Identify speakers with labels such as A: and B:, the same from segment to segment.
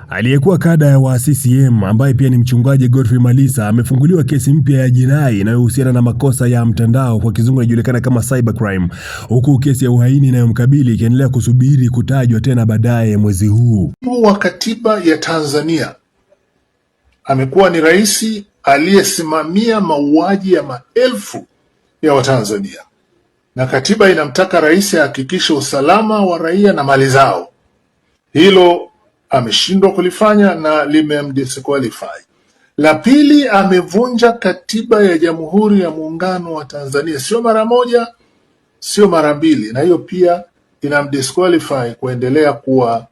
A: Aliyekuwa kada wa CCM ambaye pia ni mchungaji Godfrey Malisa amefunguliwa kesi mpya ya jinai inayohusiana na makosa ya mtandao, kwa kizungu inajulikana kama cybercrime, huku kesi ya uhaini inayomkabili ikiendelea kusubiri kutajwa tena baadaye mwezi huu.
B: Wa katiba ya Tanzania amekuwa ni rais aliyesimamia mauaji ya maelfu ya Watanzania, na katiba inamtaka rais ahakikishe usalama wa raia na mali zao. Hilo ameshindwa kulifanya na limemdisqualify. La pili, amevunja katiba ya Jamhuri ya Muungano wa Tanzania, sio mara moja, sio mara mbili, na hiyo pia inamdisqualify kuendelea kuwa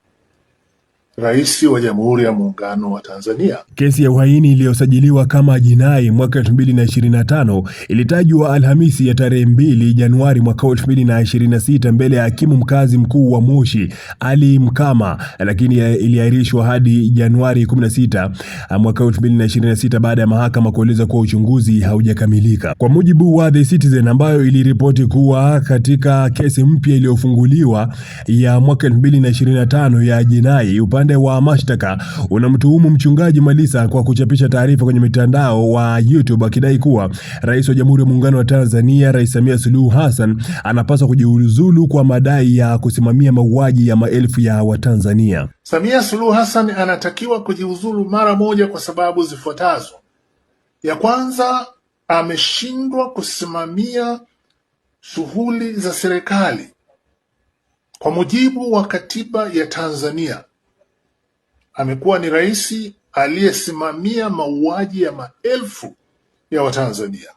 B: rais wa Jamhuri ya Muungano wa Tanzania.
A: Kesi ya uhaini iliyosajiliwa kama jinai mwaka 2025 ilitajwa Alhamisi ya tarehe 2 Januari mwaka 2026 mbele ya hakimu mkazi mkuu wa Moshi Ali Mkama, lakini iliahirishwa hadi Januari 16 mwaka 2026 baada ya mahakama kueleza kuwa uchunguzi haujakamilika. Kwa mujibu wa The Citizen, ambayo iliripoti kuwa katika kesi mpya iliyofunguliwa ya mwaka 2025 ya jinai, upande wa mashtaka unamtuhumu mchungaji Malisa kwa kuchapisha taarifa kwenye mitandao wa YouTube akidai kuwa Rais wa Jamhuri ya Muungano wa Tanzania, Rais Samia Suluhu Hassan, anapaswa kujiuzulu kwa madai ya kusimamia mauaji ya maelfu ya Watanzania.
B: Samia Suluhu Hassan anatakiwa kujiuzulu mara moja kwa sababu zifuatazo. Ya kwanza, ameshindwa kusimamia shughuli za serikali kwa mujibu wa katiba ya Tanzania. Amekuwa ni rais aliyesimamia mauaji ya maelfu ya Watanzania.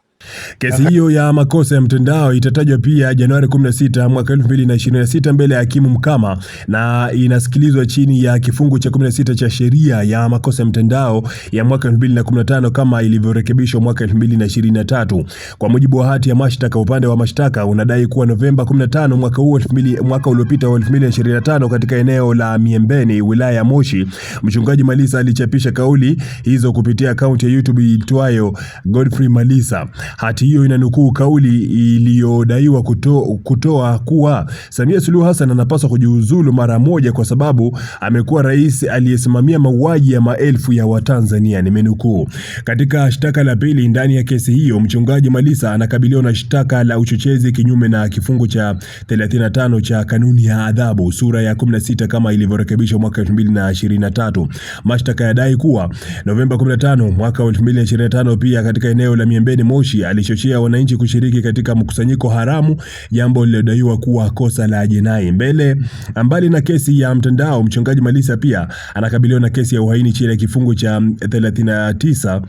A: Kesi hiyo ya makosa ya mtandao itatajwa pia Januari 16 mwaka 2026 mbele ya hakimu Mkama, na inasikilizwa chini ya kifungu cha 16 cha sheria ya makosa ya mtandao ya mwaka 2015 kama ilivyorekebishwa mwaka 2023. Kwa mujibu wa hati ya mashtaka, upande wa mashtaka unadai kuwa Novemba 15 mwaka uliopita 2025, katika eneo la Miembeni, wilaya ya Moshi, mchungaji Malisa alichapisha kauli hizo kupitia akaunti ya YouTube iitwayo Godfrey Malisa. Hati hiyo inanukuu kauli iliyodaiwa kutoa kuwa Samia Suluhu Hassan anapaswa kujiuzulu mara moja kwa sababu amekuwa rais aliyesimamia mauaji ya maelfu ya Watanzania, nimenukuu. Katika shtaka la pili ndani ya kesi hiyo, mchungaji Malisa anakabiliwa na shtaka la uchochezi kinyume na kifungu cha 35 cha kanuni ya adhabu sura ya 16 kama ilivyorekebishwa mwaka 2023. Mashtaka yadai kuwa Novemba 15 mwaka 2025, pia katika eneo la Miembeni, Moshi, alichochea wananchi kushiriki katika mkusanyiko haramu, jambo lililodaiwa kuwa kosa la jinai. Mbali na kesi ya mtandao, mchungaji Malisa pia anakabiliwa na kesi ya uhaini chini ya kifungu cha 39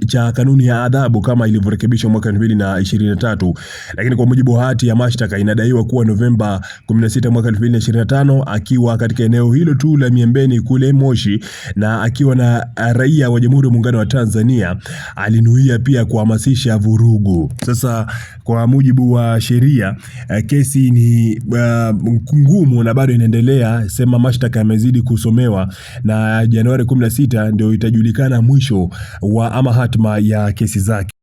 A: cha kanuni ya adhabu kama ilivyorekebishwa mwaka 2023. Lakini kwa mujibu wa hati ya mashtaka, inadaiwa kuwa Novemba 16 mwaka 2025, akiwa katika eneo hilo tu la Miembeni kule Moshi na akiwa na raia wa Jamhuri ya Muungano wa Tanzania, alinuia pia kuhamasisha vurugu. Sasa kwa mujibu wa sheria, kesi ni ngumu na bado inaendelea, sema mashtaka yamezidi kusomewa, na Januari 16 ndio itajulikana mwisho wa ama hatima ya kesi zake.